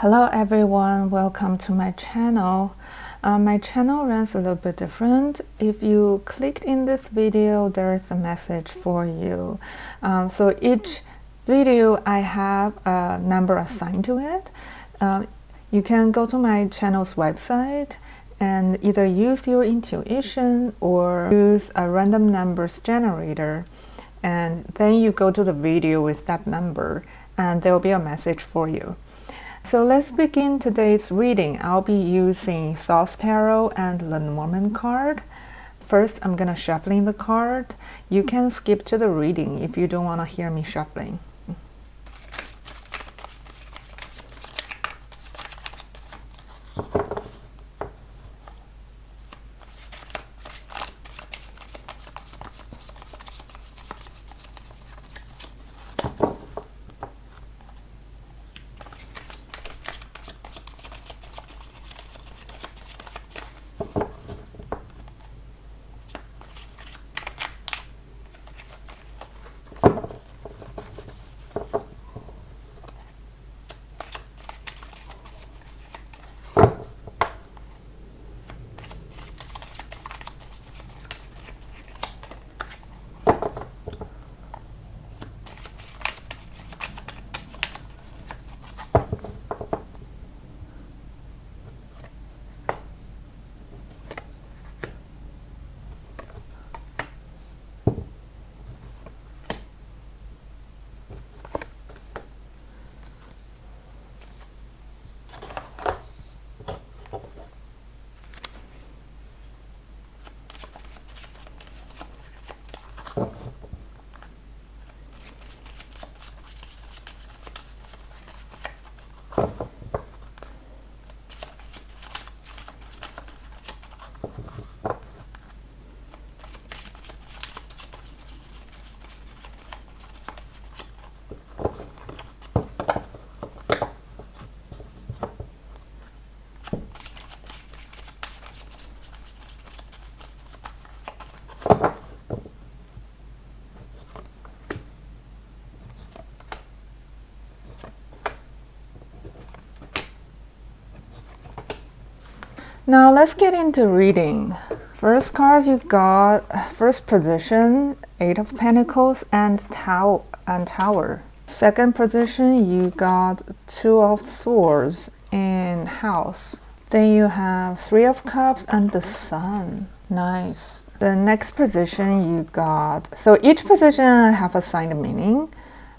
Hello everyone, welcome to my channel. My channel runs a little bit different. If you clicked in this video, there is a message for you. So each video I have a number assigned to it. You can go to my channel's website and either use your intuition or use a random numbers generator, and then you go to the video with that number and there will be a message for you. So let's begin today's reading. I'll be using Thoth Tarot and Lenormand card. First, I'm gonna shuffling the card. You can skip to the reading if you don't want to hear me shuffling. Now let's get into reading. First cards you got, first position, Eight of Pentacles and Tower. Second position you got Two of Swords and House. Then you have Three of Cups and the Sun. Nice. The next position you got, so each position I have assigned meaning.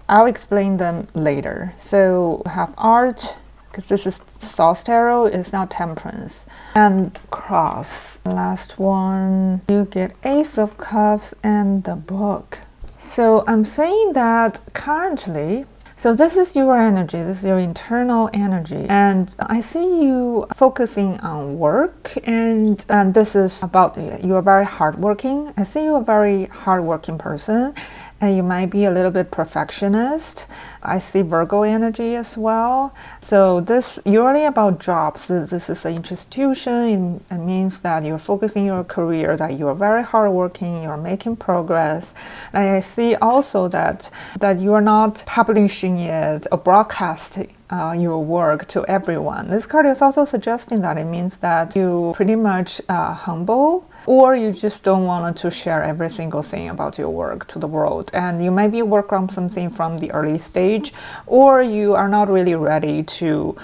I'll explain them later. So we have Art, because this is Thoth Tarot, is now Temperance, and Cross. Last one, you get Ace of Cups and the Book. So I'm saying that currently, so this is your energy, this is your internal energy, and I see you focusing on work, and this is about you are very hardworking. I see you a very hardworking person, and you might be a little bit perfectionist. I see Virgo energy as well. So this usually about jobs. This is an institution. It means that you're focusing your career, that you're very hardworking, you're making progress. And I see also that you are not publishing it or broadcasting your work to everyone. This card is also suggesting that it means that you pretty much humble, or you just don't want to share every single thing about your work to the world, and you might be work on something from the early stage, or you are not really ready to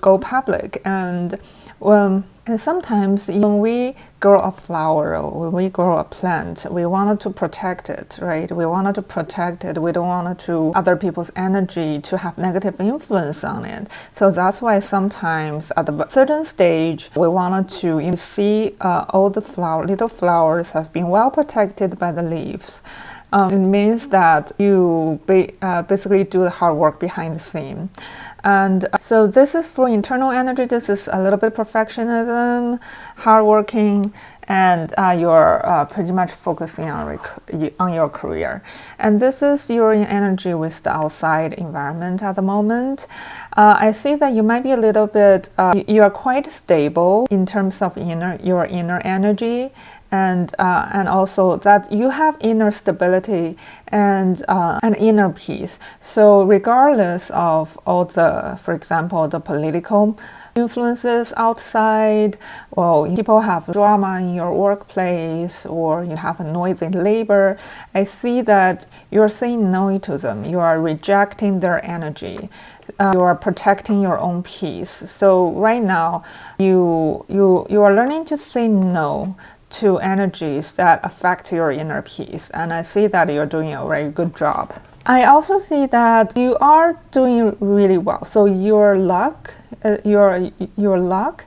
go public. And sometimes when we grow a flower or when we grow a plant, we wanted to protect it, right? We wanted to protect it. We don't want to other people's energy to have negative influence on it. So that's why sometimes at a certain stage, we wanted to see all the little flowers have been well protected by the leaves. It means that you basically do the hard work behind the scene. And so this is for internal energy. This is a little bit perfectionism, hardworking, and you're pretty much focusing on your career. And this is you're in energy with the outside environment at the moment. I see that you might be a little bit, you are quite stable in terms of your inner energy, and also that you have inner stability and inner peace. So regardless of all the, for example, the political influences outside, well, people have drama in your workplace, or you have a noisy labor, I see that you're saying no to them. You are rejecting their energy. You are protecting your own peace. So right now, you are learning to say no to energies that affect your inner peace, and I see that you're doing a very good job. I also see that you are doing really well. So your luck, your luck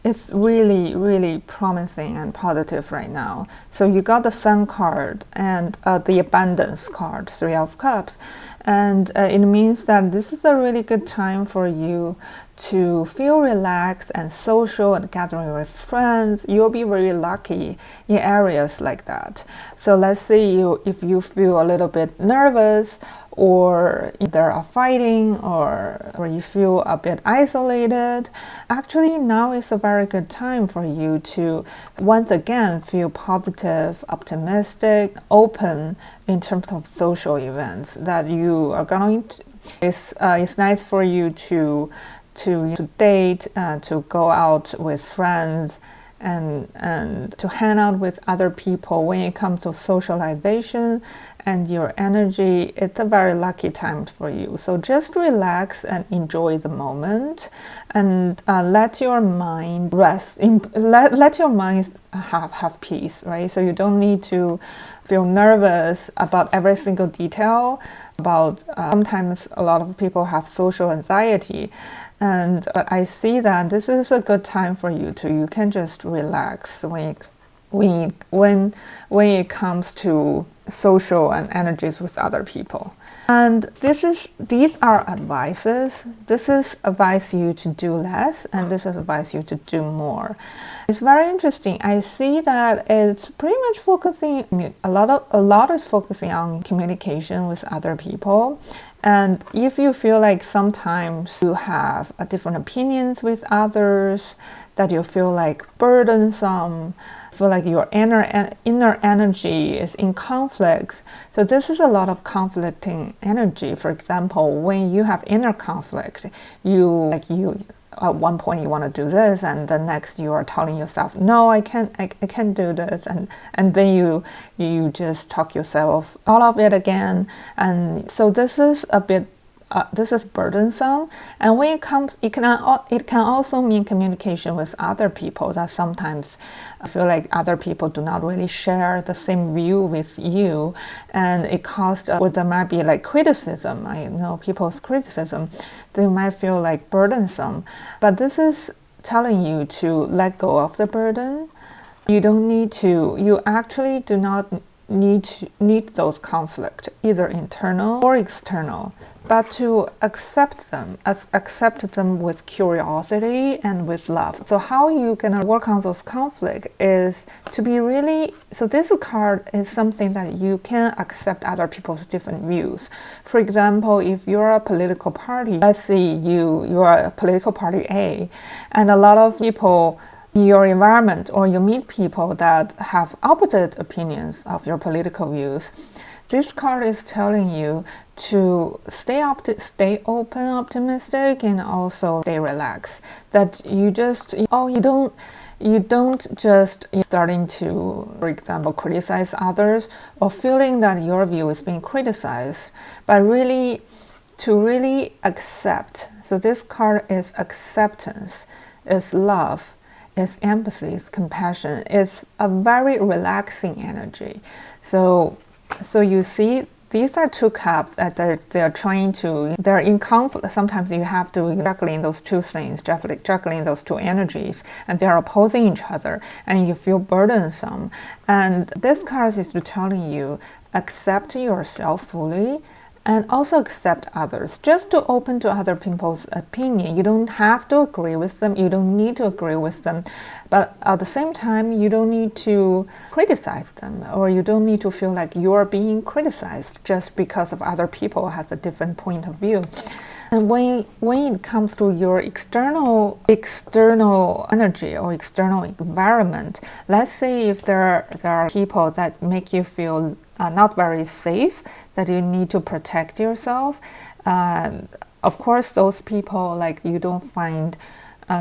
is really, really promising and positive right now. So you got the Sun card and the Abundance card, Three of Cups. And it means that this is a really good time for you to feel relaxed and social and gathering with friends. You'll be very lucky in areas like that. So let's say if you feel a little bit nervous, or there are fighting, or you feel a bit isolated, actually now is a very good time for you to once again feel positive, optimistic, open in terms of social events that you are going to. It's nice for you to date, to go out with friends, and to hang out with other people. When it comes to socialization and your energy, it's a very lucky time for you. So just relax and enjoy the moment, and let your mind rest. Let your mind have peace, right? So you don't need to feel nervous about every single detail. Sometimes a lot of people have social anxiety, but I see that this is a good time for you can just relax when it comes to social and energies with other people. And these are advices. This is advise you to do less, and this is advise you to do more. It's very interesting. I see that it's pretty much focusing, a lot is focusing on communication with other people. And if you feel like sometimes you have different opinions with others, that you feel like burdensome, feel like your inner energy is in conflicts. So this is a lot of conflicting energy. For example, when you have inner conflict, at one point you want to do this, and the next you are telling yourself, no, I can't do this, and then you just talk yourself out of it again. And so this is a bit this is burdensome. And when it comes, it can also mean communication with other people, that sometimes I feel like other people do not really share the same view with you, and it caused, there might be like criticism. I know people's criticism, they might feel like burdensome. But this is telling you to let go of the burden. You actually do not need those conflicts, either internal or external, but to accept them with curiosity and with love. So how you can work on those conflicts is to be really, so this card is something that you can accept other people's different views. For example, if you're a political party, let's say you are a political party A, and a lot of people in your environment, or you meet people that have opposite opinions of your political views, this card is telling you to stay open, optimistic, and also stay relaxed. That you don't just starting to, for example, criticize others, or feeling that your view is being criticized, but really to accept. So this card is acceptance, is love, is empathy, is compassion. It's a very relaxing energy. So you see, these are two cups that they're in conflict. Sometimes you have to juggling those two things, juggling those two energies, and they're opposing each other, and you feel burdensome. And this card is telling you, accept yourself fully, And also accept others, just to open to other people's opinion. You don't have to agree with them, you don't need to agree with them, but at the same time you don't need to criticize them, or you don't need to feel like you're being criticized just because of other people has a different point of view. And when it comes to your external energy or external environment, let's say if there are people that make you feel not very safe, that you need to protect yourself. Of course, those people like you don't find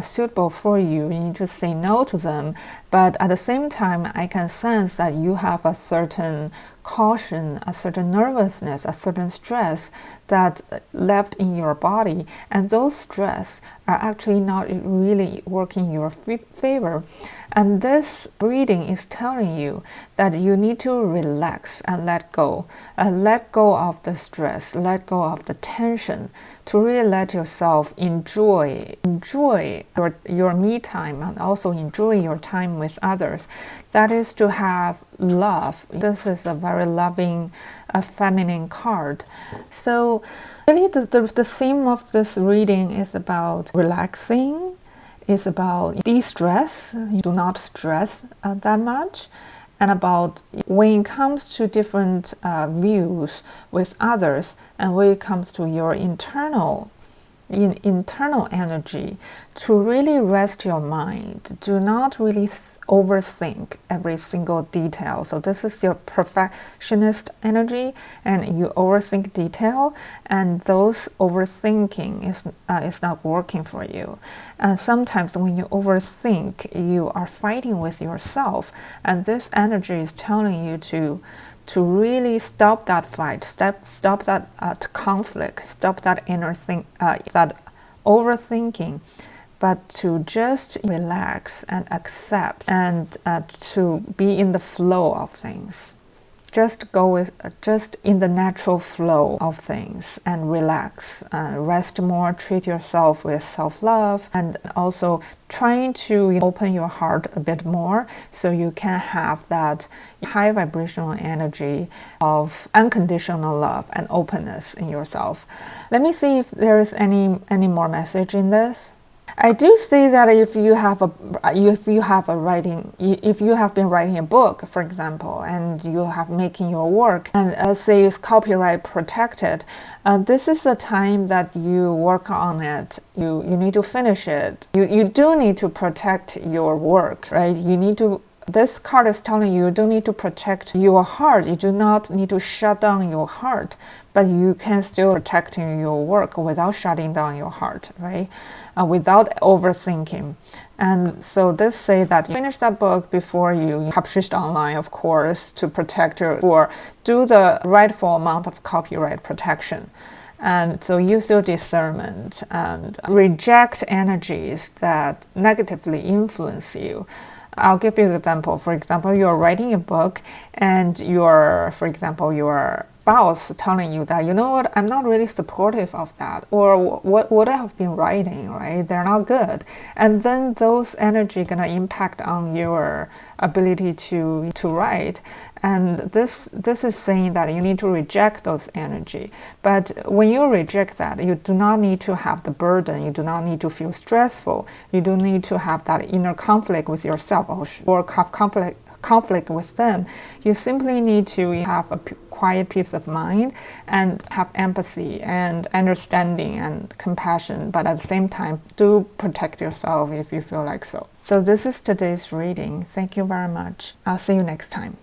suitable for you, you need to say no to them. But at the same time, I can sense that you have a certain caution, a certain nervousness, a certain stress that left in your body, and those stress are actually not really working in your favor. And this reading is telling you that you need to relax and let go of the stress, let go of the tension, to really let yourself enjoy your me time, and also enjoy your time with others. That is to have love. This is a very loving, feminine card. So really the theme of this reading is about relaxing, is about de-stress. You do not stress that much. And about when it comes to different views with others, and when it comes to your internal energy, to really rest your mind. Do not really overthink every single detail. So this is your perfectionist energy, and you overthink detail, and those overthinking is not working for you. And sometimes when you overthink, you are fighting with yourself, and this energy is telling you to really stop that fight, stop that conflict, stop that inner that overthinking, but to just relax and accept, and to be in the flow of things. Just go with, just in the natural flow of things, and relax, rest more, treat yourself with self-love, and also trying to open your heart a bit more so you can have that high vibrational energy of unconditional love and openness in yourself. Let me see if there is any more message in this. I do see that if you have been writing a book, for example, and you have making your work, and let's say it's copyright protected, this is the time that you work on it. You need to finish it. You do need to protect your work, right? This card is telling you don't need to protect your heart. You do not need to shut down your heart, but you can still protect your work without shutting down your heart, right? Without overthinking. And so this say that you finish that book before you publish online, of course, to protect or do the rightful amount of copyright protection. And so use your discernment and reject energies that negatively influence you. I'll give you an example. For example, you're writing a book, and your spouse telling you that, you know what, I'm not really supportive of that, or what I have been writing, right? They're not good. And then those energy gonna impact on your ability to write. And this is saying that you need to reject those energy. But when you reject that, you do not need to have the burden. You do not need to feel stressful. You don't need to have that inner conflict with yourself or have conflict with them. You simply need to have a quiet peace of mind and have empathy and understanding and compassion, but at the same time do protect yourself if you feel like so. So this is today's reading. Thank you very much. I'll see you next time.